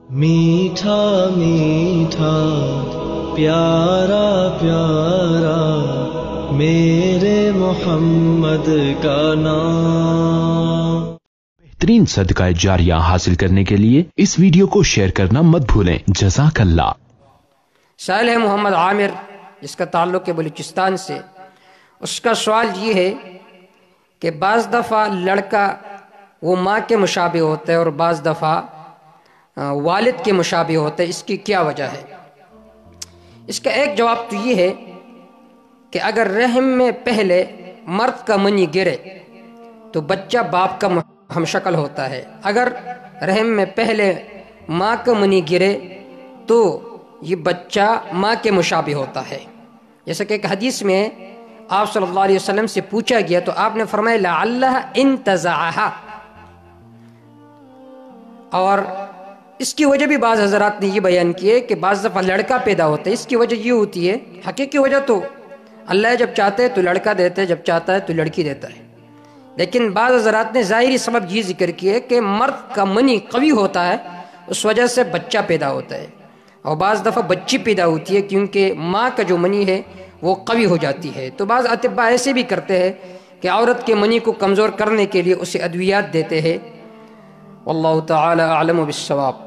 میٹھا میٹھا پیارا پیارا میرے محمد کا نام۔ بہترین صدقہ جاریہ حاصل کرنے کے لیے اس ویڈیو کو شیئر کرنا مت بھولیں۔ جزاک اللہ۔ سائل ہے محمد عامر، جس کا تعلق ہے بلوچستان سے۔ اس کا سوال یہ ہے کہ بعض دفعہ لڑکا وہ ماں کے مشابہ ہوتا ہے اور بعض دفعہ والد کے مشابہ ہوتا ہے، اس کی کیا وجہ ہے؟ اس کا ایک جواب تو یہ ہے کہ اگر رحم میں پہلے مرد کا منی گرے تو بچہ باپ کا ہم شکل ہوتا ہے، اگر رحم میں پہلے ماں کا منی گرے تو یہ بچہ ماں کے مشابہ ہوتا ہے۔ جیسا کہ ایک حدیث میں آپ صلی اللہ علیہ وسلم سے پوچھا گیا تو آپ نے فرمایا لعلہ انتزعہا، اور اس کی وجہ بھی بعض حضرات نے یہ بیان کی ہے کہ بعض دفعہ لڑکا پیدا ہوتا ہے، اس کی وجہ یہ ہوتی ہے، حقیقی وجہ تو اللہ جب چاہتے ہے تو لڑکا دیتا ہے، جب چاہتا ہے تو لڑکی دیتا ہے، لیکن بعض حضرات نے ظاہری سبب یہ ذکر کیا ہے کہ مرد کا منی قوی ہوتا ہے، اس وجہ سے بچہ پیدا ہوتا ہے، اور بعض دفعہ بچی پیدا ہوتی ہے کیونکہ ماں کا جو منی ہے وہ قوی ہو جاتی ہے۔ تو بعض اطباء ایسے بھی کرتے ہیں کہ عورت کے منی کو کمزور کرنے کے لیے اسے ادویات دیتے ہیں۔ واللہ تعالی اعلم بالصواب۔